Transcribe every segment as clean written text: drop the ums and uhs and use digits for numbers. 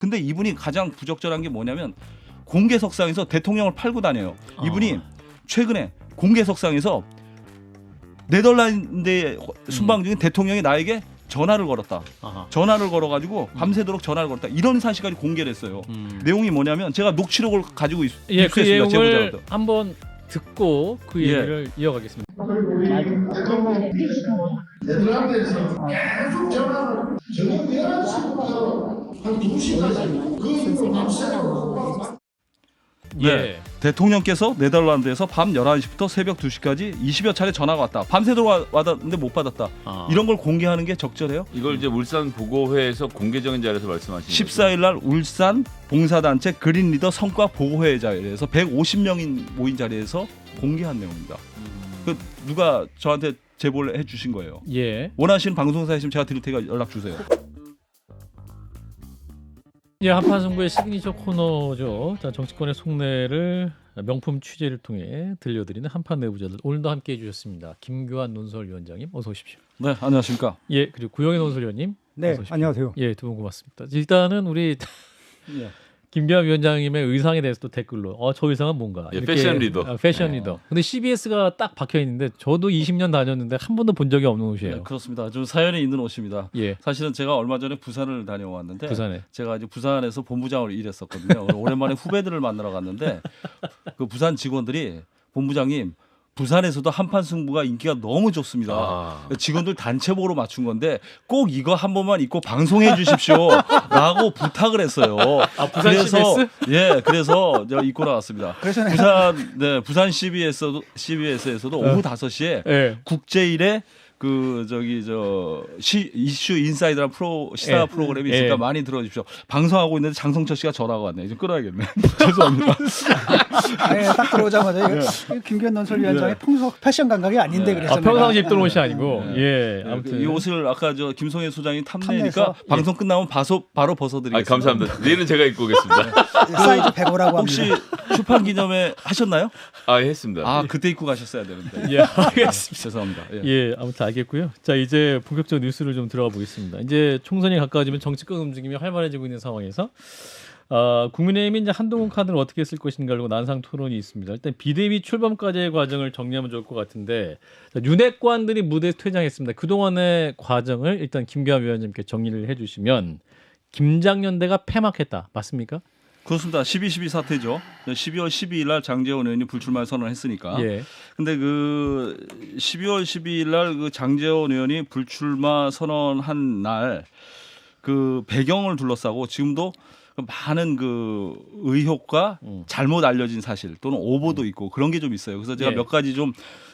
근데 이분이 가장 부적절한 게 뭐냐면 공개석상에서 대통령을 팔고 다녀요. 이분이 최근에 공개석상에서 네덜란드에 순방 중인 대통령이 나에게 전화를 걸었다. 전화를 걸어가지고 밤새도록 전화를 걸었다. 이런 사실까지 공개를 했어요. 내용이 뭐냐면 제가 녹취록을 가지고 예, 그 입수했습니다. 내용을 제보자로도. 한번 듣고 그 얘기를 이어가겠습니다. 네덜란드에서 계속 전화를 저녁 11시부터 한 2시까지 그 이후로 밤새도록 네. 대통령께서 네덜란드에서 밤 11시부터 새벽 2시까지 20여 차례 전화가 왔다. 밤새도록 왔는데 못 받았다. 이런 걸 공개하는 게 적절해요? 이걸 이제 울산 보고회에서 공개적인 자리에서 말씀하신 14일 날 울산 봉사단체 그린리더 성과 보고회 자리에서 150명이 모인 자리에서 공개한 내용입니다. 그 누가 저한테 제보를 해 주신 거예요. 예. 원하시는 방송사 있으면 제가 드릴 테니까 연락 주세요. 예, 한판승부의 시그니처 코너죠. 자, 정치권의 속내를 명품 취재를 통해 들려드리는 한판 내부자들. 오늘도 함께해 주셨습니다. 김교환 논설위원장님, 어서 오십시오. 네, 안녕하십니까. 예, 그리고 구영애 논설위원님, 네, 어서 오십시오. 안녕하세요. 예, 두 분 고맙습니다. 일단은 우리 예. 김교환 위원장님의 의상에 대해서 또 댓글로 저 의상은 뭔가 예, 이렇게, 패션 리더. 패션 리더. 근데 CBS가 딱 박혀 있는데 저도 20년 다녔는데 한 번도 본 적이 없는 옷이에요. 네, 그렇습니다. 좀 사연이 있는 옷입니다. 예, 사실은 제가 얼마 전에 부산을 다녀왔는데 부산에. 제가 이제 부산에서 본부장으로 일했었거든요. 오랜만에 후배들을 만나러 갔는데 그 부산 직원들이 본부장님 부산에서도 한판 승부가 인기가 너무 좋습니다. 직원들 단체복으로 맞춘 건데 꼭 이거 한 번만 입고 방송해 주십시오라고 부탁을 했어요. 부산 CBS? 예, 그래서 제가 입고 나왔습니다. 그래서 부산 CBS에서도 오후 5시에 예. 국제일에 그 이슈 인사이드라는 시사 예. 프로그램이 있으니까 예. 많이 들어주십시오. 방송하고 있는데 장성철 씨가 전화가 왔네. 이제 끊어야겠네. 죄송합니다. 네, 딱 들어오자마자 이거 김기현 논설위원장의 평소 패션 감각이 아닌데 그래서 평상시 입던 옷이 아니고. 네. 예, 아무튼 이 옷을 아까 김성애 소장이 탐내니까 탐내서, 방송 끝나면 바로 벗어드리겠습니다. 감사합니다. 내일은 제가 입고 오겠습니다. 사이즈 105라고 혹시 합니다. 출판 기념회 하셨나요? 했습니다. 아, 그때 입고 가셨어야 되는데. 예, 알겠습니다. 죄송합니다. 예. 예, 아무튼 알겠고요. 자, 이제 본격적 뉴스를 좀 들어가 보겠습니다. 이제 총선이 가까워지면 정치권 움직임이 활발해지고 있는 상황에서 국민의힘이 이제 한동훈 카드를 어떻게 쓸 것인가 고 난상 토론이 있습니다. 일단 비대위 출범까지의 과정을 정리하면 좋을 것 같은데 윤핵관들이 무대에서 퇴장했습니다. 그동안의 과정을 일단 김교환 위원님께 정리를 해주시면 김장연대가 폐막했다. 맞습니까? 그렇습니다. 12.12 사태죠. 12월 12일 날 장제원 의원이 불출마 선언했으니까. 예. 근데 그 12월 12일 날 그 장제원 의원이 불출마 선언한 날 그 배경을 둘러싸고 지금도 많은 그 의혹과 잘못 알려진 사실 또는 오보도 있고 그런 게 좀 있어요. 그래서 제가 예. 몇 가지 좀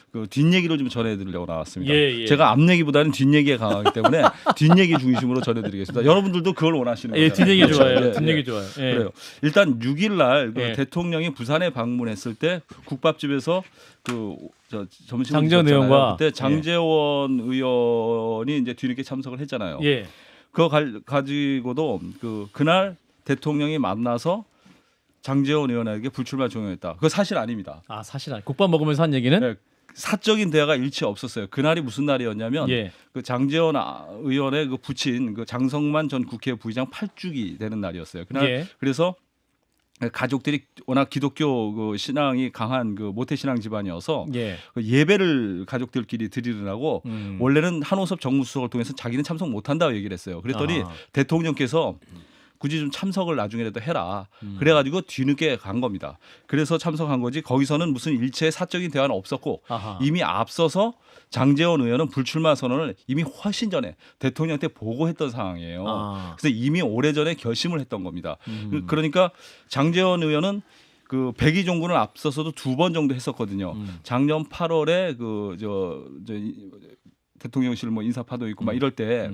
그 뒷얘기를 좀 전해드리려고 나왔습니다. 예, 예. 제가 앞얘기보다는 뒷얘기에 강하기 때문에 뒷얘기 중심으로 전해드리겠습니다. 여러분들도 그걸 원하시는 거예요. 예, 뒷얘기 좋아요. 예, 뒷얘기 예. 좋아요. 예. 그래요. 일단 6일 날 그 예. 대통령이 부산에 방문했을 때 국밥집에서 점심을 장제원 드셨잖아요. 의원과 그때 장제원 의원이 이제 뒤늦게 참석을 했잖아요. 예. 그거 가지고도 그날 대통령이 만나서 장제원 의원에게 불출마 종용했다. 그거 사실 아닙니다. 사실 아니. 국밥 먹으면서 한 얘기는 네, 사적인 대화가 일치 없었어요. 그날이 무슨 날이었냐면 예. 그 장제원 의원의 그 부친 그 장성만 전 국회 부의장 8주기 되는 날이었어요. 그날 예. 그래서 가족들이 워낙 기독교 그 신앙이 강한 그 모태신앙 집안이어서 예. 그 예배를 가족들끼리 드리느라고 원래는 한호섭 정무수석을 통해서 자기는 참석 못한다고 얘기를 했어요. 그랬더니 대통령께서 굳이 좀 참석을 나중에라도 해라. 그래가지고 뒤늦게 간 겁니다. 그래서 참석한 거지 거기서는 무슨 일체의 사적인 대화는 없었고 이미 앞서서 장제원 의원은 불출마 선언을 이미 훨씬 전에 대통령한테 보고했던 상황이에요. 그래서 이미 오래전에 결심을 했던 겁니다. 그러니까 장제원 의원은 그 백의종군을 앞서서도 2번 정도 했었거든요. 작년 8월에 대통령실 뭐 인사파도 있고 막 이럴 때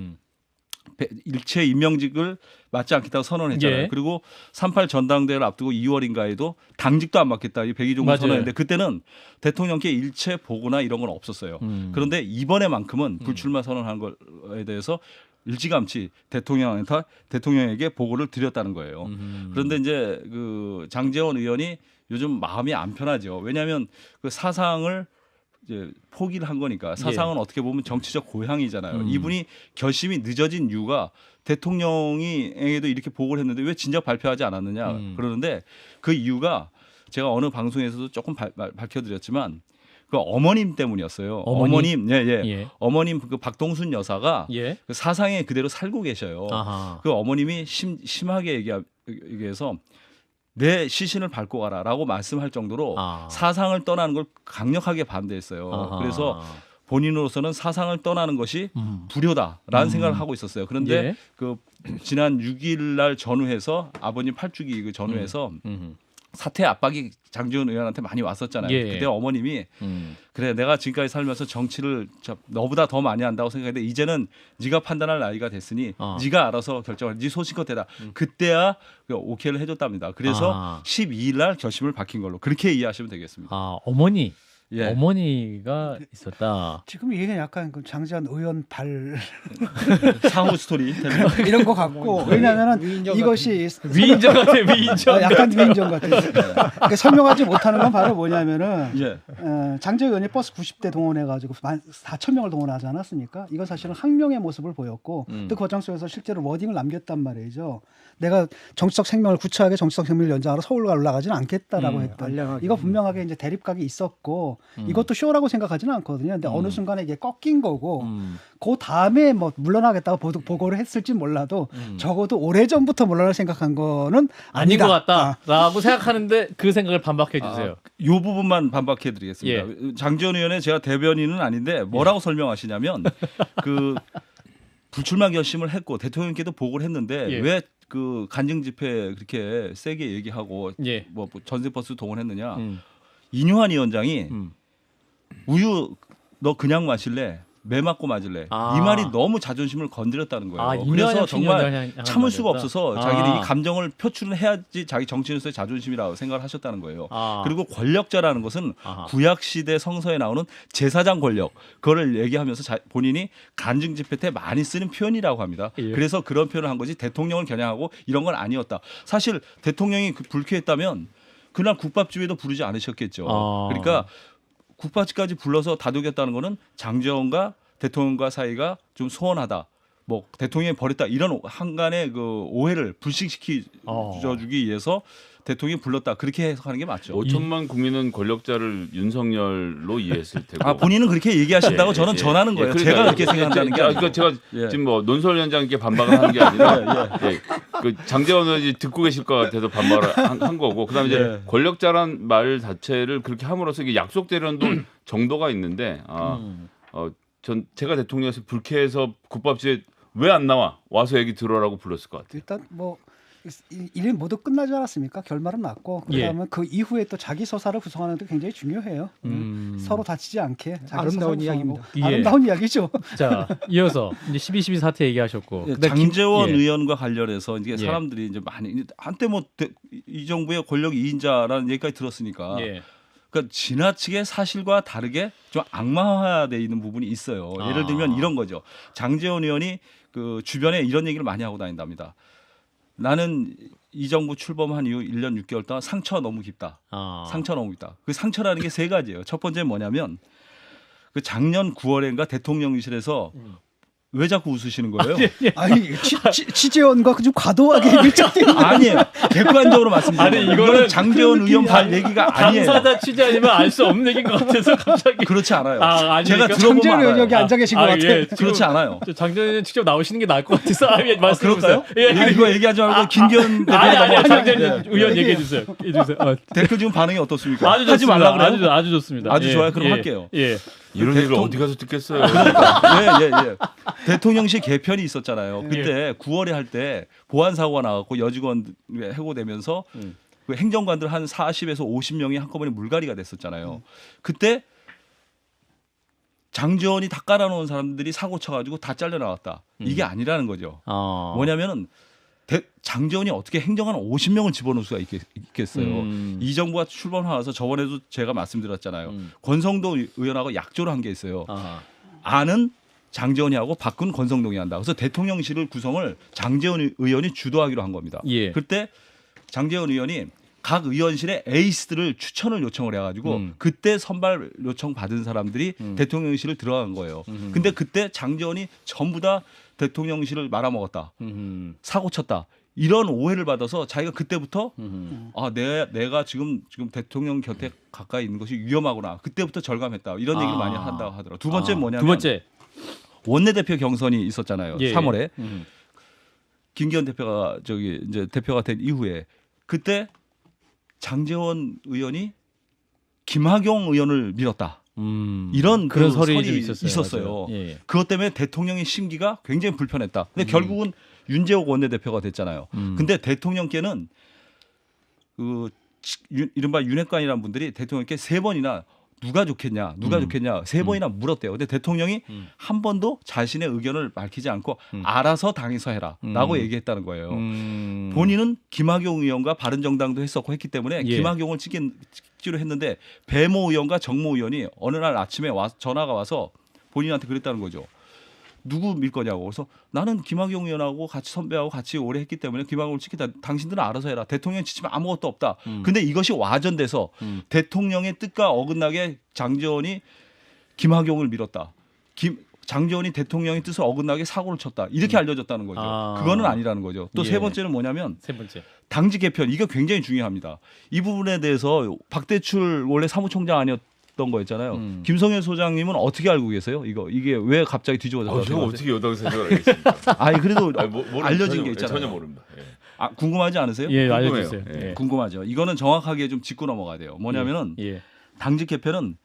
일체 임명직을 맡지 않겠다고 선언했잖아요. 예. 그리고 3.8 전당대회를 앞두고 2월인가에도 당직도 안 맡겠다. 이 백의종군 선언했는데 그때는 대통령께 일체 보고나 이런 건 없었어요. 그런데 이번에만큼은 불출마 선언한 거에 대해서 일찌감치 대통령에게 보고를 드렸다는 거예요. 그런데 이제 그 장제원 의원이 요즘 마음이 안 편하죠. 왜냐하면 그 사상을 이제 포기를 한 거니까 사상은 어떻게 보면 정치적 고향이잖아요. 이분이 결심이 늦어진 이유가 대통령이에게도 이렇게 보고를 했는데 왜 진작 발표하지 않았느냐 그러는데 그 이유가 제가 어느 방송에서도 조금 밝혀드렸지만 그 어머님 때문이었어요. 어머님, 예. 어머님 그 박동순 여사가 예. 그 사상에 그대로 살고 계셔요. 아하. 그 어머님이 심하게 얘기해서 내 시신을 밟고 가라라고 말씀할 정도로 사상을 떠나는 걸 강력하게 반대했어요. 아하. 그래서 본인으로서는 사상을 떠나는 것이 불효다라는 생각을 하고 있었어요. 그런데 예. 그 지난 6일 날 전후에서 아버님 8주기 그 전후에서 사퇴 압박이 장지원 의원한테 많이 왔었잖아요. 예. 그때 어머님이 그래 내가 지금까지 살면서 정치를 너보다 더 많이 한다고 생각했는데 이제는 네가 판단할 나이가 됐으니 네가 알아서 결정할 네 소신껏 해라. 그때야 오케이를 해줬답니다. 그래서 12일 날 결심을 밝힌 걸로 그렇게 이해하시면 되겠습니다. 어머니. 예. 어머니가 있었다. 지금 이게 약간 그 장지원 의원 발 사후 스토리 이런 것 같고 왜냐하면 이것이 위인전 같아 위인전. 약간 위인전 같아요. 그러니까 설명하지 못하는 건 바로 뭐냐면은 예. 장재원 의원이 버스 90대 동원해가지고 4,000명을 동원하지 않았습니까? 이건 사실은 항명의 모습을 보였고 또 과정 속에서 실제로 워딩을 남겼단 말이죠. 내가 정치적 생명을 구차하게 정치적 생명을 연장하러 서울 올라가지는 않겠다라고 했던 이거 분명하게 이제 대립각이 있었고 이것도 쇼라고 생각하지는 않거든요. 근데 어느 순간에 이게 꺾인 거고 그 다음에 뭐 물러나겠다고 보고를 했을지 몰라도 적어도 오래전부터 물러날 생각한 거는 아닌 아니다. 것 같다라고 생각하는데 그 생각을 반박해 주세요. 이 부분만 반박해드리겠습니다. 장지원 의원의 제가 대변인은 아닌데 뭐라고 설명하시냐면 그 불출마 결심을 했고 대통령께도 보고를 했는데 왜 그 간증 집회 그렇게 세게 얘기하고 뭐 전세버스 동원했느냐? 인유한 위원장이 우유 너 그냥 마실래? 매 맞고 맞을래? 이 말이 너무 자존심을 건드렸다는 거예요. 그래서 정말 참을 수가 없어서 자기는 이 감정을 표출을 해야지 자기 정치인으로서의 자존심이라고 생각을 하셨다는 거예요. 그리고 권력자라는 것은 구약시대 성서에 나오는 제사장 권력 그거를 얘기하면서 본인이 간증 집회 때 많이 쓰는 표현이라고 합니다. 그래서 그런 표현을 한 거지 대통령을 겨냥하고 이런 건 아니었다. 사실 대통령이 불쾌했다면 그날 국밥집에도 부르지 않으셨겠죠. 그러니까 국밥집까지 불러서 다독였다는 거는 장제원과 대통령과 사이가 좀 소원하다. 뭐 대통령이 버렸다 이런 한간의 그 오해를 불식시켜주기 위해서 대통령이 불렀다 그렇게 해석하는 게 맞죠. 5천만 국민은 권력자를 윤석열로 이해했을 테고. 본인은 그렇게 얘기하신다고 저는 전하는 거예요. 그러니까 제가 그렇게 생각한다는 게 아니고. 제가 지금 뭐 논설위원장께 반박을 하는 게 아니라 그 장제원 의원이 듣고 계실 것 같아서 반박을 한 거고. 그다음에 이제 권력자란 말 자체를 그렇게 함으로써 이게 약속대련도 정도가 있는데 제가 대통령에서 불쾌해서 국밥집에 왜 안 나와? 와서 얘기 들어라고 불렀을 것 같아요. 일단 뭐 일 모두 끝나지 않았습니까? 결말은 났고 그다음에 그 이후에 또 자기 서사를 구성하는 데 굉장히 중요해요. 서로 다치지 않게 아름다운 이야기입니다. 아름다운 이야기죠. 자, 이어서 이제 12.12 사태 얘기하셨고 장제원 의원과 관련해서 이게 사람들이 이제 많이 한때 뭐 이 정부의 권력 2인자라는 얘기까지 들었으니까 그러니까 지나치게 사실과 다르게 좀 악마화되어 있는 부분이 있어요. 예를 들면 이런 거죠. 장제원 의원이 그 주변에 이런 얘기를 많이 하고 다닌답니다. 나는 이 정부 출범한 이후 1년 6개월 동안 상처가 너무 깊다. 상처가 너무 깊다. 그 상처라는 게 세 가지예요. 첫 번째는 뭐냐면 그 작년 9월인가 대통령실에서 왜 자꾸 웃으시는 거예요? 아니 취재원과 좀 과도하게 밀착되는 아니에요. 객관적으로 말씀드립니다. 아니 이거는 장제원 의원 발 얘기가 아니에요. 당사자 취재 아니면 알 수 없는 얘기인 것 같아서 갑자기. 그렇지 않아요. 그러니까 제가 들어보면 장제원 의원 알아요. 여기 앉아 계신 것 같아요. 그렇지 않아요. 장제원 의원 직접 나오시는 게 나을 것 같아서 말씀해 그럴까요? 주세요. 이거 얘기하지 말고 김기현 대표 아니 장제원 네. 의원 얘기해 주세요. 댓글 지금 반응이 어떻습니까? 아주 하지 좋습니다. 말라 그래요. 아주 좋습니다. 아주 좋아요. 그럼 할게요. 이런 얘기를 어디 가서 듣겠어요. 대통령실 개편이 있었잖아요. 그때 9월에 할 때 보안 사고가 나갖고 여직원 해고되면서 그 행정관들 한 40에서 50명이 한꺼번에 물갈이가 됐었잖아요. 그때 장제원이 다 깔아놓은 사람들이 사고 쳐가지고 다 잘려 나왔다. 이게 아니라는 거죠. 뭐냐면은 장제원이 어떻게 행정관 50명을 집어넣을 수가 있겠어요. 이 정부가 출범하면서 저번에도 제가 말씀드렸잖아요. 권성동 의원하고 약조를 한 게 있어요. 안은 장제원이 하고 밖은 권성동이 한다. 그래서 대통령실을 구성을 장제원 의원이 주도하기로 한 겁니다. 그때 장제원 의원이 각 의원실에 에이스들을 추천을 요청을 해가지고 그때 선발 요청 받은 사람들이 대통령실을 들어간 거예요. 근데 그때 장제원이 전부 다 대통령실을 말아먹었다, 사고 쳤다. 이런 오해를 받아서 자기가 그때부터 아, 내가 지금 대통령 곁에 가까이 있는 것이 위험하구나. 그때부터 절감했다. 이런 얘기를 많이 한다고 하더라고요. 두 번째는 뭐냐면 두 번째. 원내대표 경선이 있었잖아요. 예. 3월에 김기현 대표가 저기 이제 대표가 된 이후에 그때 장제원 의원이 김학용 의원을 밀었다. 이런 그런 그 설이 설이 좀 있었어요. 맞아요. 예. 그것 때문에 대통령의 심기가 굉장히 불편했다. 근데 결국은 윤재옥 원내대표가 됐잖아요. 근데 대통령께는 그 이른바 윤핵관이라는 분들이 대통령께 3번이나 누가 좋겠냐, 누가 좋겠냐 3번이나 물었대요. 근데 대통령이 한 번도 자신의 의견을 밝히지 않고 알아서 당에서 해라라고 얘기했다는 거예요. 본인은 김학용 의원과 바른정당도 했었고 했기 때문에 예. 김학용을 찍기로 했는데 배모 의원과 정모 의원이 어느 날 아침에 전화가 와서 본인한테 그랬다는 거죠. 누구 밀 거냐고. 그래서 나는 김학용 의원하고 같이 선배하고 같이 오래 했기 때문에 김학용을 찍겠다. 당신들은 알아서 해라. 대통령 지치면 아무것도 없다. 근데 이것이 와전돼서 대통령의 뜻과 어긋나게 장제원이 김학용을 밀었다. 장제원이 대통령의 뜻을 어긋나게 사고를 쳤다. 이렇게 알려졌다는 거죠. 그거는 아니라는 거죠. 또 세 예. 번째는 뭐냐면 세 번째. 당직 개편. 이거 굉장히 중요합니다. 이 부분에 대해서 박대출 원래 사무총장 아니었던 거였잖아요. 김성현 소장님은 어떻게 알고 계세요? 이게 왜 갑자기 뒤집어졌다고 제가 생각하세요? 어떻게 여당 생각을 알겠습니까? 아니 그래도 알려진 알려진 게 있잖아요. 전혀 모릅니다. 예. 아, 궁금하지 않으세요? 예, 궁금해요. 알려주세요. 예. 예. 궁금하죠. 이거는 정확하게 좀 짚고 넘어가야 돼요. 뭐냐면은 예. 당직 개편은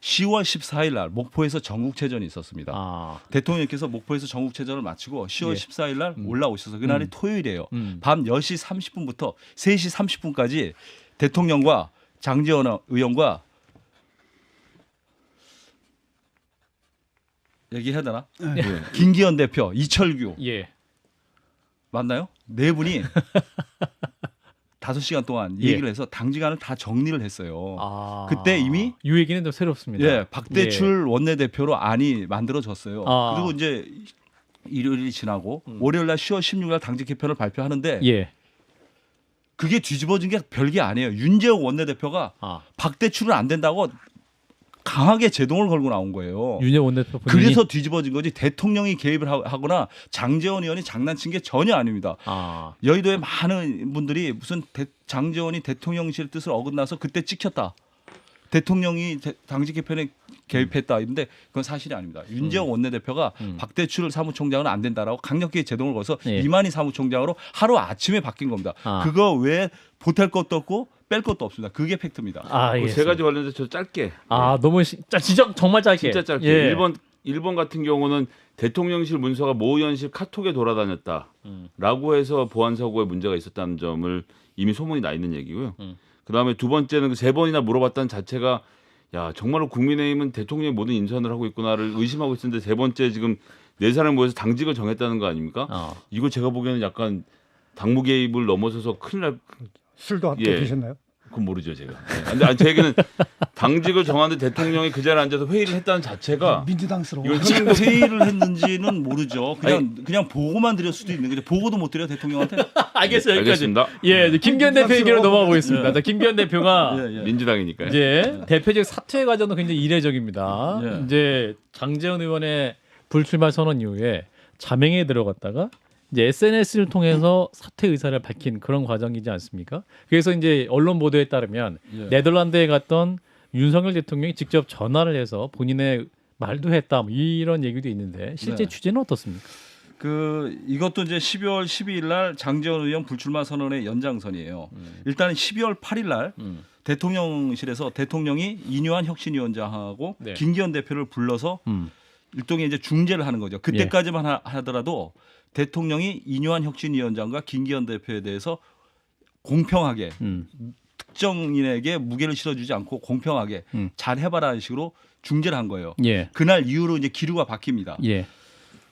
10월 14일 날 목포에서 전국체전이 있었습니다. 아. 대통령께서 목포에서 전국체전을 마치고 10월 예. 14일 날 올라오셔서 그날이 토요일이에요. 밤 10시 30분부터 3시 30분까지 대통령과 장제원 의원과 얘기해야 되나? 김기현 대표, 이철규 예. 맞나요? 네 분이 5시간 동안 예. 얘기를 해서 당직안을 다 정리를 했어요. 아. 그때 이미 이 얘기는 좀 새롭습니다. 예, 박대출 원내대표로 안이 만들어졌어요. 아. 그리고 이제 일요일이 지나고 월요일 날 10월 16일 날 당직 개편을 발표하는데 예. 그게 뒤집어진 게 별게 아니에요. 윤재옥 원내대표가 아. 박대출은 안 된다고 강하게 제동을 걸고 나온 거예요. 윤여 원내대표 본인이 그래서 뒤집어진 거지 대통령이 개입을 하거나 장제원 의원이 장난친 게 전혀 아닙니다. 아. 여의도에 많은 분들이 무슨 장제원이 대통령실 뜻을 어긋나서 그때 찍혔다. 대통령이 당직 개편에 개입했다. 이런데 그건 사실이 아닙니다. 윤재옥 원내대표가 박대출 사무총장은 안 된다라고 강력하게 제동을 걸어서 예. 이만희 사무총장으로 하루 아침에 바뀐 겁니다. 아. 그거 외에 보탤 것도 없고 뺄 것도 없습니다. 그게 팩트입니다. 아, 예. 세 가지 관련해서 저 짧게. 아, 너무 진짜 정말 짧게. 진짜 짧게. 예. 일본 같은 경우는 대통령실 문서가 모 의원실 카톡에 돌아다녔다라고 해서 보안 사고에 문제가 있었다는 점을 이미 소문이 나 있는 얘기고요. 그다음에 두 번째는 그 3번이나 물어봤다는 자체가 야 정말로 국민의힘은 대통령의 모든 인선을 하고 있구나를 의심하고 있었는데 세 번째 지금 4사람 모여서 당직을 정했다는 거 아닙니까? 이거 제가 보기에는 약간 당무 개입을 넘어서서 큰일 날. 술도 함께 예. 드셨나요? 그건 모르죠 제가. 근데 제 얘기는 당직을 정하는데 대통령이 그 자리에 앉아서 회의를 했다는 자체가 민주당스러워. 이건 지금 회의를 했는지는 모르죠. 그냥 보고만 드릴 수도 있는 거죠. 보고도 못 드려요 대통령한테. 알겠어요. 여기까지. 알겠습니다. 예, 이제 김기현 대표 얘기로 넘어가 보겠습니다. 자, 김기현 대표가 예, 예. 민주당이니까요. 이제 대표적 사퇴 과정도 굉장히 이례적입니다. 예. 이제 장제원 의원의 불출마 선언 이후에 자명에 들어갔다가 이제 SNS를 통해서 사퇴 의사를 밝힌 그런 과정이지 않습니까? 그래서 이제 언론 보도에 따르면 예. 네덜란드에 갔던 윤석열 대통령이 직접 전화를 해서 본인의 말도 했다 뭐 이런 얘기도 있는데 실제 네. 취재는 어떻습니까? 이것도 이제 12월 12일 날 장제원 의원 불출마 선언의 연장선이에요. 일단 12월 8일 날 대통령실에서 대통령이 이뇨한 혁신위원장하고 네. 김기현 대표를 불러서 일종의 이제 중재를 하는 거죠. 그때까지만 하더라도 대통령이 이뇨한 혁신위원장과 김기현 대표에 대해서 공평하게 특정인에게 무게를 실어주지 않고 공평하게 잘 해봐라는 식으로 중재를 한 거예요. 예. 그날 이후로 이제 기류가 바뀝니다. 예.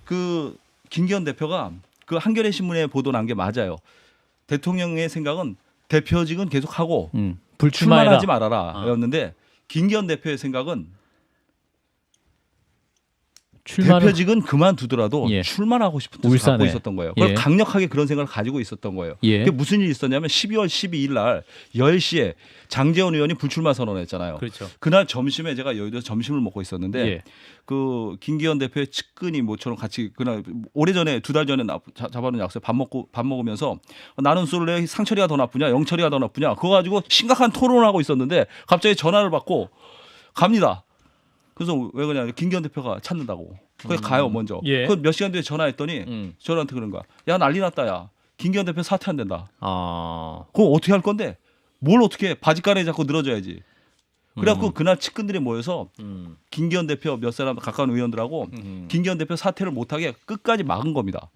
그 김기현 대표가 그 한겨레 신문에 보도 난 게 맞아요. 대통령의 생각은 대표직은 계속하고 불출마해라. 출마하지 말아라였는데 김기현 대표의 생각은 대표직은 그만두더라도 예. 출마하고 싶은 뜻을 울산에. 갖고 있었던 거예요. 그걸 예. 강력하게 그런 생각을 가지고 있었던 거예요. 예. 그게 무슨 일이 있었냐면 12월 12일 날 10시에 장제원 의원이 불출마 선언했잖아요. 그렇죠. 그날 점심에 제가 여의도에서 점심을 먹고 있었는데 예. 그 김기현 대표의 측근이 모처럼 같이 그날 오래전에 2달 전에 잡아놓은 약속에 밥 먹으면서 나는 쏠래 상철이가 더 나쁘냐 영철이가 더 나쁘냐 그거 가지고 심각한 토론을 하고 있었는데 갑자기 전화를 받고 갑니다. 그래서 왜 그러냐 김기현 대표가 찾는다고. 그래 가요 먼저. 예. 그 몇 시간 뒤에 전화했더니 저한테 그런 거야. 야 난리 났다 야. 김기현 대표 사퇴한댄다. 아. 그럼 어떻게 할 건데? 뭘 어떻게 해? 바지가랑이 자꾸 늘어져야지. 그래갖고 그날 측근들이 모여서 김기현 대표 몇 사람 가까운 의원들하고 김기현 대표 사퇴를 못하게 끝까지 막은 겁니다.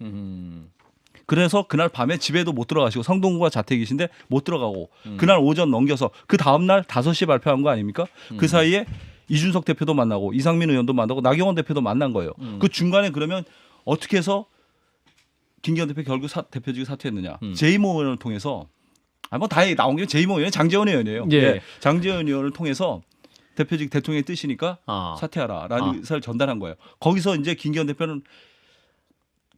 그래서 그날 밤에 집에도 못 들어가시고 성동구가 자택이신데 못 들어가고 그날 오전 넘겨서 그 다음날 5시에 발표한 거 아닙니까? 그 사이에 이준석 대표도 만나고 이상민 의원도 만나고 나경원 대표도 만난 거예요. 그 중간에 그러면 어떻게 해서 김기현 대표 결국 대표직을 사퇴했느냐. 제이모 의원을 통해서 뭐 다행히 나온 게 제이모 의원 장제원 의원이에요. 예. 네. 장제원 의원을 통해서 대표직 대통령의 뜻이니까 사퇴하라라는 의사를 전달한 거예요. 거기서 이제 김기현 대표는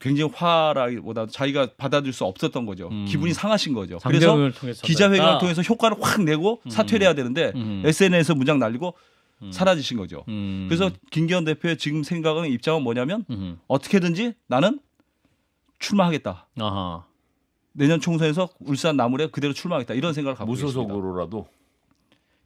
굉장히 화라기보다 자기가 받아들일 수 없었던 거죠. 기분이 상하신 거죠. 그래서 기자회견을 통해서 효과를 확 내고 사퇴를 해야 되는데 SNS에 문장 날리고 사라지신 거죠. 그래서 김기현 대표의 지금 생각은 입장은 뭐냐면 어떻게든지 나는 출마하겠다. 아하. 내년 총선에서 울산 나물에 그대로 출마하겠다. 이런 생각을 갖고 있습니다. 무소속으로라도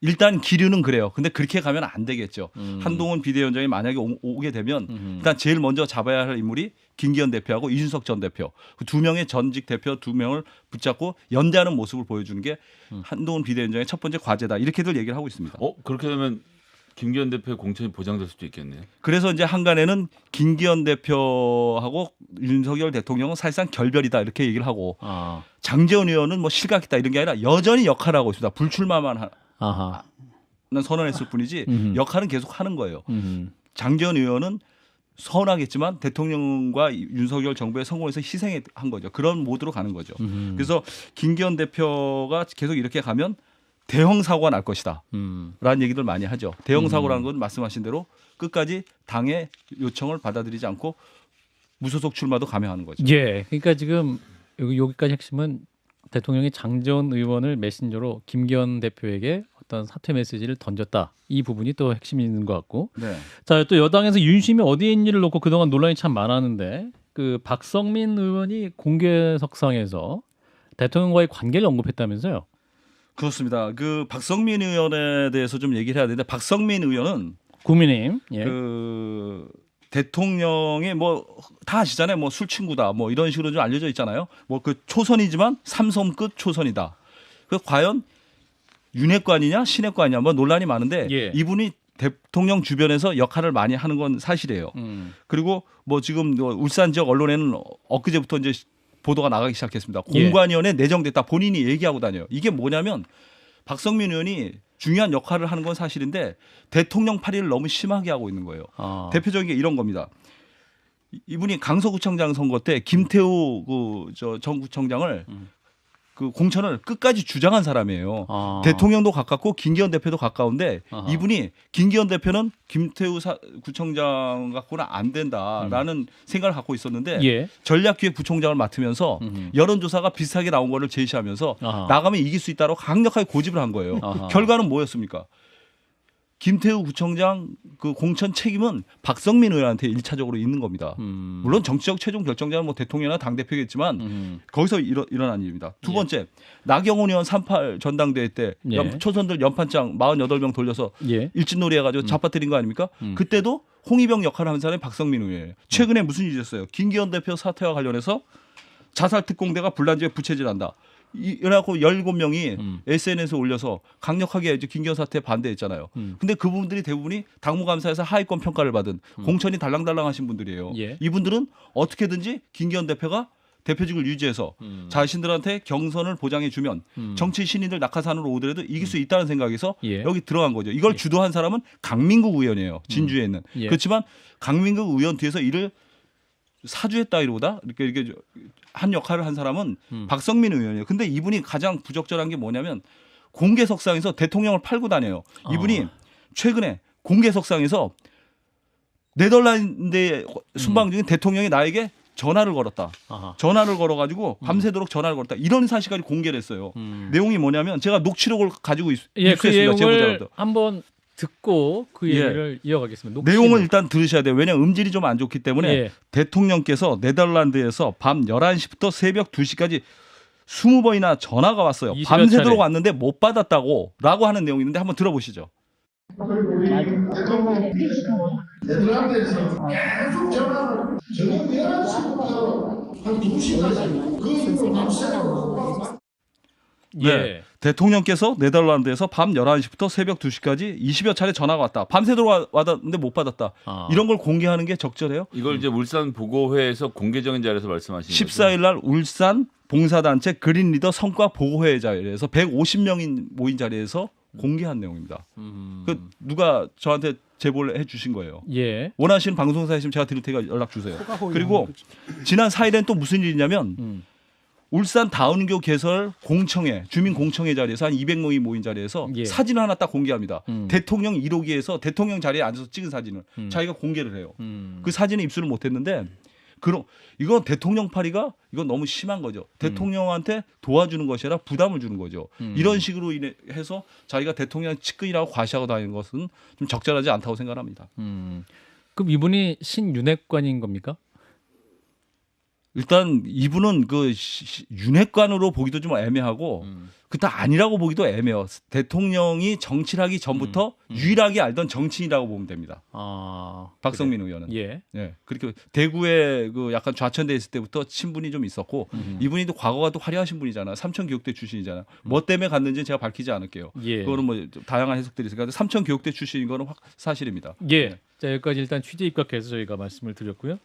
일단 기류는 그래요. 근데 그렇게 가면 안 되겠죠. 한동훈 비대위원장이 만약에 오게 되면 일단 제일 먼저 잡아야 할 인물이 김기현 대표하고 이준석 전 대표 그 두 명의 전직 대표 2명을 붙잡고 연대하는 모습을 보여주는 게 한동훈 비대위원장의 첫 번째 과제다. 이렇게들 얘기를 하고 있습니다. 그렇게 되면 김기현 대표의 공천이 보장될 수도 있겠네요. 그래서 이제 한간에는 김기현 대표하고 윤석열 대통령은 사실상 결별이다 이렇게 얘기를 하고 장제원 의원은 뭐 실각이다 이런 게 아니라 여전히 역할을 하고 있습니다. 불출마만 선언했을 뿐이지 역할은 계속 하는 거예요. 장제원 의원은 서운하겠지만 대통령과 윤석열 정부의 성공에서 희생한 거죠. 그런 모드로 가는 거죠. 그래서 김기현 대표가 계속 이렇게 가면 대형 사고가 날 것이다 라는 얘기들 많이 하죠. 대형 사고라는 건 말씀하신 대로 끝까지 당의 요청을 받아들이지 않고 무소속 출마도 감행하는 거죠. 예. 그러니까 지금 여기까지 핵심은 대통령이 장제원 의원을 메신저로 김기현 대표에게 어떤 사퇴 메시지를 던졌다. 이 부분이 또 핵심이 있는 것 같고. 네. 자, 또 여당에서 윤심이 어디에 있는지를 놓고 그동안 논란이 참 많았는데 그 박성민 의원이 공개석상에서 대통령과의 관계를 언급했다면서요? 그렇습니다. 그 박성민 의원에 대해서 좀 얘기를 해야 되는데 박성민 의원은 국민의힘 그 대통령의 뭐 다 아시잖아요. 뭐 술 친구다. 뭐 이런 식으로 좀 알려져 있잖아요. 뭐 그 초선이지만 삼성급 초선이다. 그 과연 윤핵관이냐 신핵관이냐 뭐 논란이 많은데 이분이 대통령 주변에서 역할을 많이 하는 건 사실이에요. 그리고 뭐 지금 울산 지역 언론에는 엊그제부터 이제 보도가 나가기 시작했습니다. 공관위원회 내정됐다 본인이 얘기하고 다녀요. 이게 뭐냐면 박성민 의원이 중요한 역할을 하는 건 사실인데 대통령 파리를 너무 심하게 하고 있는 거예요. 대표적인 게 이런 겁니다. 이분이 강서구청장 선거 때 김태우 전 구청장을 그 공천을 끝까지 주장한 사람이에요. 대통령도 가깝고 김기현 대표도 가까운데 이분이 김기현 대표는 김태우 구청장 갖고는 안 된다라는 생각을 갖고 있었는데 전략기획부총장을 맡으면서 여론조사가 비슷하게 나온 거를 제시하면서 나가면 이길 수 있다고 강력하게 고집을 한 거예요. 결과는 뭐였습니까? 김태우 구청장 그 공천 책임은 박성민 의원한테 1차적으로 있는 겁니다. 물론 정치적 최종 결정자는 뭐 대통령이나 당대표겠지만 거기서 일어난 일입니다. 두 번째, 나경원 의원 38 전당대회 때 초선들 연판장 48명 돌려서 일진놀이 해가지고 잡아뜨린 거 아닙니까? 그때도 홍위병 역할을 하는 사람이 박성민 의원이에요. 최근에 무슨 일이 있었어요? 김기현 대표 사퇴와 관련해서 자살특공대가 불난지에 부채질한다. 이래갖고 17명이 SNS에 올려서 강력하게 이제 김기현 사퇴에 반대했잖아요. 근데 그 부분들이 대부분이 당무감사에서 하위권 평가를 받은 공천이 달랑달랑하신 분들이에요. 이분들은 어떻게든지 김기현 대표가 대표직을 유지해서 자신들한테 경선을 보장해주면 정치 신인들 낙하산으로 오더라도 이길 수 있다는 생각에서 여기 들어간 거죠. 이걸 주도한 사람은 강민국 의원이에요. 진주에 있는. 그렇지만 강민국 의원 뒤에서 이를 사주했다기보다 이렇게 한 역할을 한 사람은 박성민 의원이에요. 근데 이분이 가장 부적절한 게 뭐냐면 공개석상에서 대통령을 팔고 다녀요. 이분이 최근에 공개석상에서 네덜란드의 순방 중인 대통령이 나에게 전화를 걸었다. 아하. 전화를 걸어가지고 밤새도록 전화를 걸었다. 이런 사실까지 공개를 했어요. 내용이 뭐냐면 제가 녹취록을 가지고 예, 그 입수했습니다. 내용을 제보자로부터. 한번 듣고 그 예. 얘기를 이어가겠습니다. 내용을 일단 들으셔야 돼요. 왜냐하면 음질이 좀 안 좋기 때문에 예. 대통령께서 네덜란드에서 밤 11시부터 새벽 2시까지 20번이나 전화가 왔어요. 20여 밤새도록 차례. 왔는데 못 받았다고 라고 하는 내용이 있는데 한번 들어보시죠. 그리고 우리 대통령 네덜란드에서 계속 전화를 저녁 11시부터 한 2시까지 그 이후로 밤새도록 예. 대통령께서 네덜란드에서 밤 11시부터 새벽 2시까지 20여 차례 전화가 왔다. 밤새도록 왔는데 못 받았다. 아. 이런 걸 공개하는 게 적절해요? 이걸 이제 울산 보고회에서 공개적인 자리에서 말씀하신 거죠. 14일 날 울산 봉사단체 그린리더 성과 보고회 자리에서 150명이 모인 자리에서 공개한 내용입니다. 그 누가 저한테 제보를 해 주신 거예요. 예. 원하시는 방송사 있으면 제가 드릴 테니까 연락 주세요. 그리고 지난 4일엔 또 무슨 일이냐면 울산 다운교 개설 공청회 주민 공청회 자리에서 한 200명이 모인 자리에서 예. 사진을 하나 딱 공개합니다. 대통령 1호기에서 대통령 자리에 앉아서 찍은 사진을 자기가 공개를 해요. 그 사진에 입수를 못했는데 이건 대통령 파리가 이건 너무 심한 거죠. 대통령한테 도와주는 것이 아니라 부담을 주는 거죠. 이런 식으로 해서 자기가 대통령 측근이라고 과시하고 다니는 것은 좀 적절하지 않다고 생각합니다. 그럼 이분이 신윤핵관인 겁니까? 일단 이분은 그 윤핵관으로 보기도 좀 애매하고 그다 아니라고 보기도 애매해요. 대통령이 정치를 하기 전부터 유일하게 알던 정치인이라고 보면 됩니다. 아, 박성민 의원은. 예. 예. 그렇게 대구에 그 약간 좌천돼 있을 때부터 친분이 좀 있었고 이분이 또 과거가 또 화려하신 분이잖아요. 삼천교육대 출신이잖아요. 뭐 때문에 갔는지는 제가 밝히지 않을게요. 예. 그거는 뭐 다양한 해석들이 있으니까 삼천교육대 출신인 거는 사실입니다. 예. 자, 여기까지 일단 취재 입각해서 저희가 말씀을 드렸고요.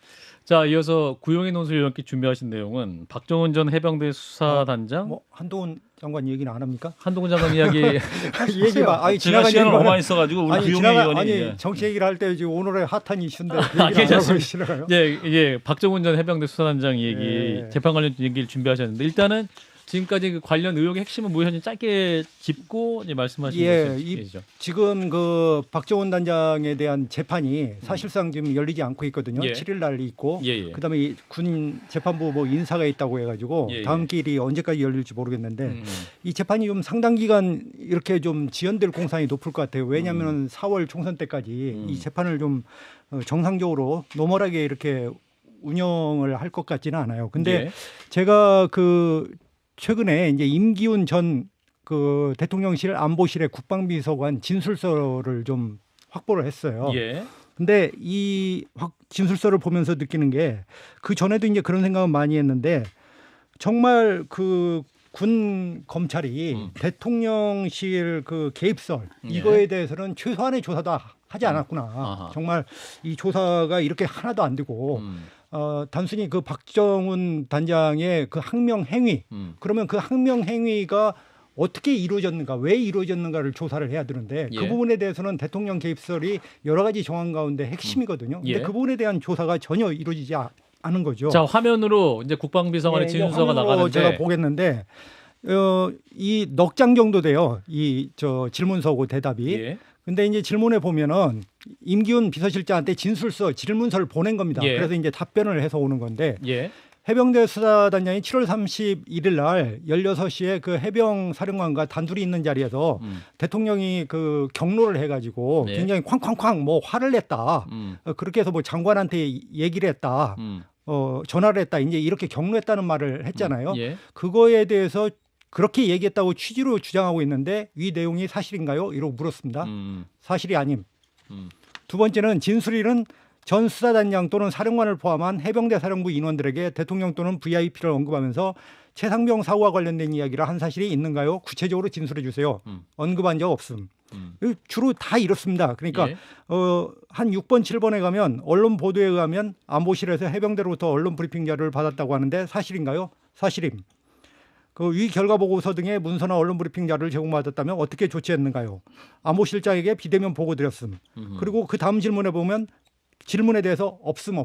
자, 이어서 구용의 논술 이렇게 준비하신 내용은 박정훈 전 해병대 수사단장 뭐 한동훈 장관 얘기는 안 합니까? 한동훈 장관 이야기 이 얘기가 아니 제가 지나간 시간을 얘기가 너무 많이 써가지고 우리 구용의 의원이 아니 예. 정치 얘기를 할 때 지금 오늘의 핫한 이슈인데 그 얘기를 안 하고 괜찮습니다. 계시나요? 예, 박정훈 전 해병대 수사단장 얘기 예. 재판 관련 얘기를 준비하셨는데 일단은 지금까지 그 관련 의혹의 핵심은 무엇인지 짧게 짚고 이제 말씀하신 예, 것이죠. 지금 그 박정훈 단장에 대한 재판이 사실상 지금 열리지 않고 있거든요. 예. 7일 날 있고 예, 예. 그다음에 이 군 재판부 뭐 인사가 있다고 해가지고 예, 예. 다음 길이 언제까지 열릴지 모르겠는데 이 재판이 좀 상당 기간 이렇게 좀 지연될 공산이 높을 것 같아요. 왜냐하면 4월 총선 때까지 이 재판을 좀 정상적으로 노멀하게 이렇게 운영을 할 것 같지는 않아요. 근데 예. 제가 그 최근에 이제 임기훈 전 그 대통령실 안보실의 국방비서관 진술서를 좀 확보를 했어요. 예. 근데 이 진술서를 보면서 느끼는 게 그 전에도 이제 그런 생각은 많이 했는데 정말 그 군 검찰이 대통령실 그 개입설 이거에 대해서는 최소한의 조사도 하지 않았구나. 아하. 정말 이 조사가 이렇게 하나도 안 되고 단순히 그 박정훈 단장의 그 항명 행위 그러면 그 항명 행위가 어떻게 이루어졌는가, 왜 이루어졌는가를 조사를 해야 되는데 예. 그 부분에 대해서는 대통령 개입설이 여러 가지 정황 가운데 핵심이거든요. 근데 예. 그 부분에 대한 조사가 전혀 이루어지지 않은 거죠. 자, 화면으로 이제 국방비서관의 예, 진술서가 화면으로 나가는데 제가 보겠는데 이 넉 장 정도 돼요. 이 저 질문서고 대답이. 예. 근데 이제 질문에 보면은 임기훈 비서실장한테 진술서, 질문서를 보낸 겁니다. 예. 그래서 이제 답변을 해서 오는 건데 예. 해병대 수사단장이 7월 31일 날 16시에 그 해병 사령관과 단둘이 있는 자리에서 대통령이 그 경로를 해가지고 네. 굉장히 쾅쾅쾅 뭐 화를 냈다. 그렇게 해서 뭐 장관한테 얘기를 했다. 전화를 했다. 이제 이렇게 경로했다는 말을 했잖아요. 예. 그거에 대해서 그렇게 얘기했다고 취지로 주장하고 있는데 이 내용이 사실인가요? 이러고 물었습니다. 사실이 아님. 두 번째는 진술일은 전 수사단장 또는 사령관을 포함한 해병대 사령부 인원들에게 대통령 또는 VIP를 언급하면서 최상병 사고와 관련된 이야기를 한 사실이 있는가요? 구체적으로 진술해 주세요. 언급한 적 없음. 주로 다 이렇습니다. 그러니까 예. 한 6번, 7번에 가면 언론 보도에 의하면 안보실에서 해병대로부터 언론 브리핑 자료를 받았다고 하는데 사실인가요? 사실임. 그 위 결과 보고서 등의 문서나 언론 브리핑 자료를 제공받았다면 어떻게 조치했는가요? 안보실장에게 비대면 보고 드렸음. 그리고 그 다음 질문에 보면 질문에 대해서 없음.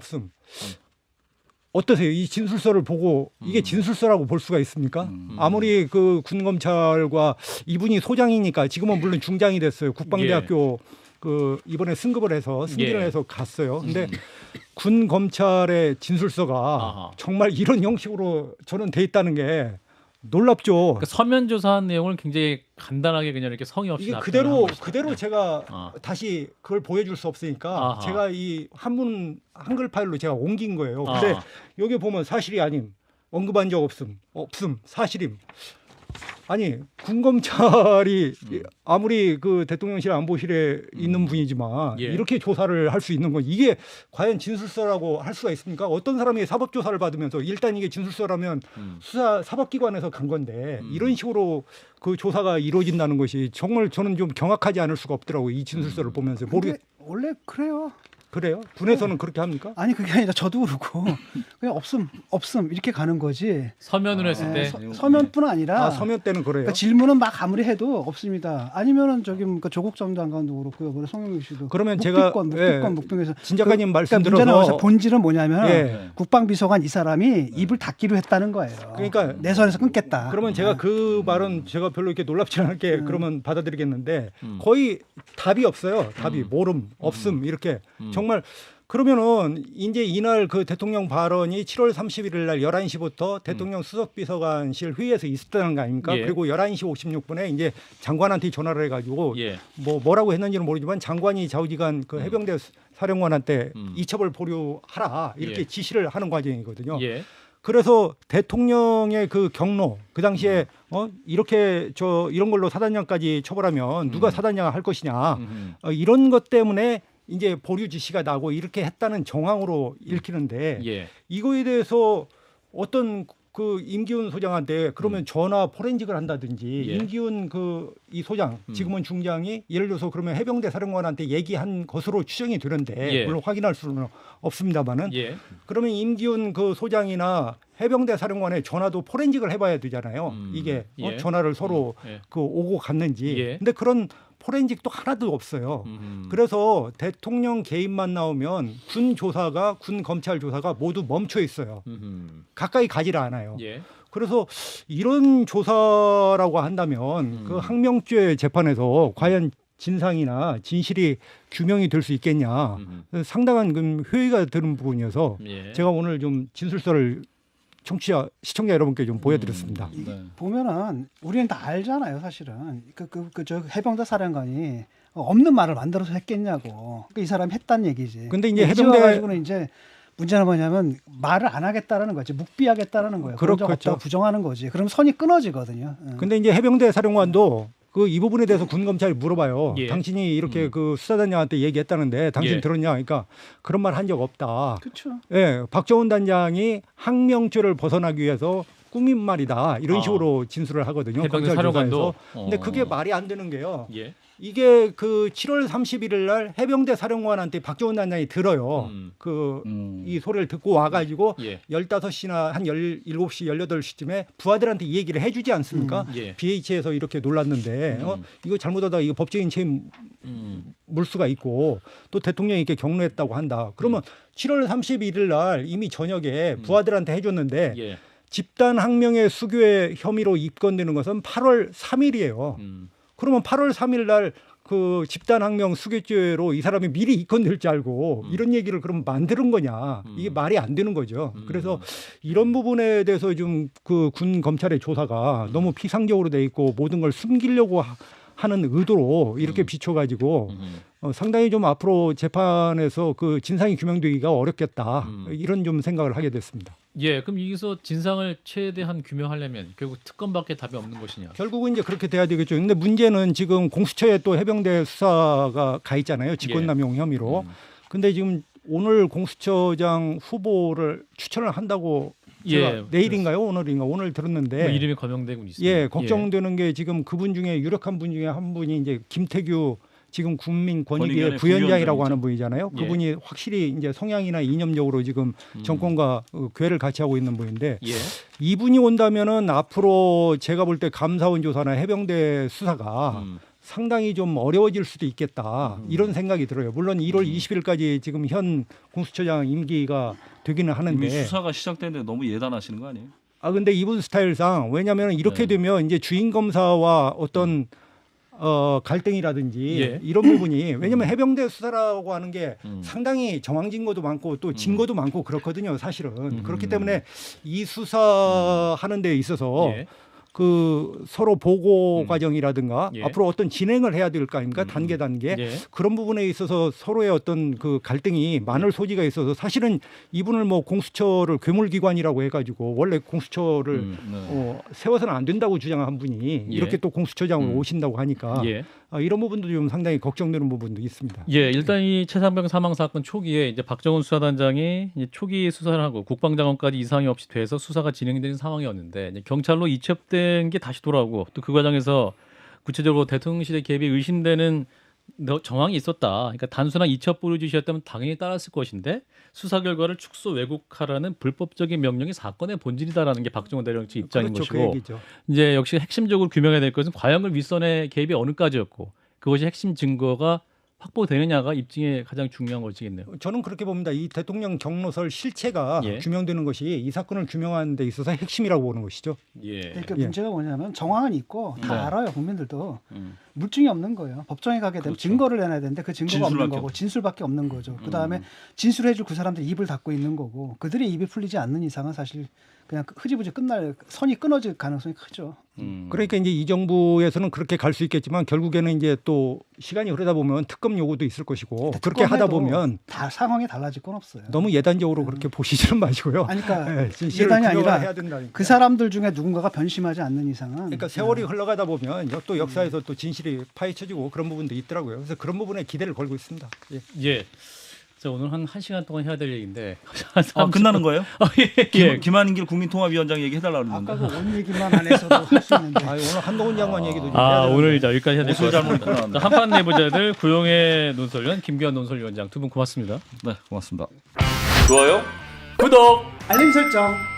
어떠세요? 이 진술서를 보고 이게 진술서라고 볼 수가 있습니까? 아무리 그 군검찰과 이분이 소장이니까 지금은 물론 중장이 됐어요. 국방대학교 그 이번에 승급을 해서 승진을 예. 해서 갔어요. 근데 군 검찰의 진술서가 아하. 정말 이런 형식으로 저는 돼 있다는 게 놀랍죠. 그러니까 서면 조사한 내용을 굉장히 간단하게 그냥 이렇게 성의 없이 이게 답변을 한 것이다. 그대로 제가 아. 다시 그걸 보여줄 수 없으니까 아하. 제가 이 한문 한글 파일로 제가 옮긴 거예요. 아. 근데 여기 보면 사실이 아님, 언급한 적 없음, 사실임. 아니 군검찰이 아무리 그 대통령실 안보실에 있는 분이지만 예. 이렇게 조사를 할 수 있는 건 이게 과연 진술서라고 할 수가 있습니까? 어떤 사람이 사법 조사를 받으면서 일단 이게 진술서라면 수사 사법기관에서 간 건데 이런 식으로 그 조사가 이루어진다는 것이 정말 저는 좀 경악하지 않을 수가 없더라고요. 이 진술서를 보면서 근데 원래 그래요. 그래요? 군에서는 그렇게 합니까? 아니 그게 아니라 저도 그렇고 그냥 없음 이렇게 가는 거지. 서면으로 했을 때 서면뿐 아니라 서면 때는 그래요. 그러니까 질문은 막 아무리 해도 없습니다. 아니면은 저기 그러니까 조국 전 장관도 그렇고요. 뭐 송영길 씨도 그러면 제가 묵비권에서 진 작가님 말씀 그러니까 문제는 들어서 여기서 본질은 뭐냐면 예. 국방비서관 이 사람이 입을 닫기로 했다는 거예요. 그러니까 내 선에서 끊겠다. 그러면 제가 그 말은 제가 별로 이렇게 놀랍지 않게 그러면 받아들이겠는데 거의 답이 없어요. 답이 모름, 없음 이렇게 정말 그러면은 이제 이날 그 대통령 발언이 7월 31일 날 11시부터 대통령 수석비서관실 회의에서 있었다는 거 아닙니까? 예. 그리고 11시 56분에 이제 장관한테 전화를 해 가지고 예. 뭐라고 했는지는 모르지만 장관이 좌우지간 그 해병대 사령관한테 이첩을 보류하라 이렇게 예. 지시를 하는 과정이거든요. 예. 그래서 대통령의 그 경로 그 당시에 이렇게 이런 걸로 사단장까지 처벌하면 누가 사단장을 할 것이냐 이런 것 때문에 이제 보류 지시가 나고 이렇게 했다는 정황으로 읽히는데 예. 이거에 대해서 어떤 그 임기훈 소장한테 그러면 전화 포렌식을 한다든지 예. 임기훈 그 이 소장 지금은 중장이 예를 들어서 그러면 해병대 사령관한테 얘기한 것으로 추정이 되는데 예. 물론 확인할 수는 없습니다만은 예. 그러면 임기훈 그 소장이나 해병대 사령관의 전화도 포렌식을 해봐야 되잖아요. 이게 예. 전화를 서로 예. 그 오고 갔는지. 예. 근데 그런 포렌식도 하나도 없어요. 그래서 대통령 개입만 나오면 군 조사가 군 검찰 조사가 모두 멈춰 있어요. 가까이 가지를 않아요. 예. 그래서 이런 조사라고 한다면 그 항명죄 재판에서 과연 진상이나 진실이 규명이 될 수 있겠냐 상당한 그 회의가 드는 부분이어서 예. 제가 오늘 좀 진술서를 시청자 여러분께 좀 보여드렸습니다. 네. 보면은 우리는 다 알잖아요, 사실은. 저 해병대 사령관이 없는 말을 만들어서 했겠냐고. 이 사람이 했단 얘기지. 근데 이제 이제 해병대- 가지고는 이제 문제는 뭐냐면 말을 안 하겠다라는 거지, 묵비하겠다라는 거예요. 그런 적 그렇겠죠. 없다고 부정하는 거지. 그럼 선이 끊어지거든요. 근데 이제 해병대 사령관도 그 이 부분에 대해서 군 검찰이 물어봐요. 예. 당신이 이렇게 그 수사단장한테 얘기했다는데 당신 예. 들었냐? 그러니까 그런 말 한 적 없다. 그렇죠. 예, 박정훈 단장이 항명죄를 벗어나기 위해서 꾸민 말이다. 이런 아. 식으로 진술을 하거든요. 해병대 검찰 사령관도. 조사에서. 근데 그게 말이 안 되는 게요. 예. 이게 그 7월 31일 날 해병대 사령관한테 박정훈 단장이 들어요. 이 소리를 듣고 와가지고 예. 15시나 한 17시, 18시쯤에 부하들한테 이 얘기를 해주지 않습니까? 예. BH에서 이렇게 놀랐는데 이거 잘못하다 이거 법적인 책임 물 수가 있고 또 대통령이 이렇게 경로했다고 한다. 그러면 7월 31일 날 이미 저녁에 부하들한테 해줬는데 예. 집단 항명의 수교의 혐의로 입건되는 것은 8월 3일이에요. 그러면 8월 3일 날 그 집단 항명 수교죄로 이 사람이 미리 입건될 줄 알고 이런 얘기를 그럼 만드는 거냐. 이게 말이 안 되는 거죠. 그래서 이런 부분에 대해서 좀 그 군 검찰의 조사가 너무 피상적으로 돼 있고 모든 걸 숨기려고 하는 의도로 이렇게 비춰가지고 상당히 좀 앞으로 재판에서 그 진상이 규명되기가 어렵겠다. 이런 좀 생각을 하게 됐습니다. 예. 그럼 여기서 진상을 최대한 규명하려면 결국 특검밖에 답이 없는 것이냐? 결국은 이제 그렇게 돼야 되겠죠. 근데 문제는 지금 공수처에 또 해병대 수사가 가 있잖아요. 직권남용 혐의로. 근데 지금 오늘 공수처장 후보를 추천을 한다고 제가 예. 내일인가요? 오늘인가? 오늘 들었는데 뭐 이름이 거명되고 있습니다. 예, 걱정되는 게 지금 그분 중에 유력한 분 중에 한 분이 이제 김태규 지금 국민권익위의 권익위원회 부위원장이라고 하는 부위원장이죠. 분이잖아요. 예. 그분이 확실히 이제 성향이나 이념적으로 지금 정권과 궤를 같이 하고 있는 분인데 예. 이분이 온다면은 앞으로 제가 볼 때 감사원 조사나 해병대 수사가 상당히 좀 어려워질 수도 있겠다 이런 생각이 들어요. 물론 1월 20일까지 지금 현 공수처장 임기가 되기는 이미 하는데 수사가 시작됐는데 너무 예단하시는 거 아니에요? 근데 이분 스타일상 왜냐하면 이렇게 네. 되면 이제 주인 검사와 어떤 갈등이라든지 예. 이런 부분이 왜냐하면 해병대 수사라고 하는 게 상당히 정황 증거도 많고 또 증거도 많고 그렇거든요. 사실은 그렇기 때문에 이 수사하는 데 있어서 예. 그 서로 보고 과정이라든가 예. 앞으로 어떤 진행을 해야 될 거 아닙니까? 단계 예. 그런 부분에 있어서 서로의 어떤 그 갈등이 많을 소지가 있어서 사실은 이분을 뭐 공수처를 괴물기관이라고 해가지고 원래 공수처를 세워서는 안 된다고 주장한 분이 예. 이렇게 또 공수처장으로 오신다고 하니까 예. 이런 부분도 좀 상당히 걱정되는 부분도 있습니다. 예, 일단 이 최상병 사망 사건 초기에 이제 박정훈 수사단장이 이제 초기 수사를 하고 국방장관까지 이상이 없이 돼서 수사가 진행되는 상황이었는데 이제 경찰로 이첩된 게 다시 돌아오고 또 그 과정에서 구체적으로 대통령실의 개입이 의심되는 정황이 있었다. 그러니까 단순한 이첩 보류지시였다면 당연히 따랐을 것인데 수사 결과를 축소 왜곡하라는 불법적인 명령이 사건의 본질이다라는 게 박정훈 대령 측 입장인 그렇죠, 그 것이고 얘기죠. 이제 역시 핵심적으로 규명해야 될 것은 과연 윗선의 개입이 어느까지였고 그것이 핵심 증거가 확보되느냐가 입증에 가장 중요한 것이겠네요. 저는 그렇게 봅니다. 이 대통령 경로설 실체가 예. 규명되는 것이 이 사건을 규명하는 데 있어서 핵심이라고 보는 것이죠. 예. 그러니까 예. 문제가 뭐냐면 정황은 있고 다 네. 알아요. 국민들도 물증이 없는 거예요. 법정에 가게 되면 그렇죠. 증거를 내놔야 되는데 그 증거가 없는 진술밖에 거고 진술밖에 없는 거죠. 그다음에 진술해줄 그 사람들이 입을 닫고 있는 거고 그들이 입이 풀리지 않는 이상은 사실 그냥 흐지부지 끝날 선이 끊어질 가능성이 크죠. 그러니까 이제 이 정부에서는 그렇게 갈 수 있겠지만 결국에는 이제 또 시간이 흐르다 보면 특검 요구도 있을 것이고 그렇게 하다 특검해도 보면 다 상황이 달라질 건 없어요. 너무 예단적으로 그렇게 보시지는 마시고요. 아니, 그러니까 예, 진실을 예단이 규명을 아니라 해야 된다니까. 그 사람들 중에 누군가가 변심하지 않는 이상은 그러니까 세월이 흘러가다 보면 또 역사에서 또 진실이 파헤쳐지고 그런 부분도 있더라고요. 그래서 그런 부분에 기대를 걸고 있습니다. 예. 예. 자, 오늘 한 1시간 동안 해야 될 얘기인데. 끝나는 거예요? 예. 김한길 국민통합위원장 얘기 해달라고 그러는데. 아까도 온 얘기만 안 해서도 할 수 있는데 오늘 한동훈 장관 얘기도 좀 아, 해야 되는데. 오늘 이제 여기까지 해야 될 것 옷을 잘못 입고 같습니다. 나왔네. 자, 한판 내부자들 구용의 논설위원 김기현 논설위원장 두 분 고맙습니다. 네, 고맙습니다. 좋아요? 구독! 알림 설정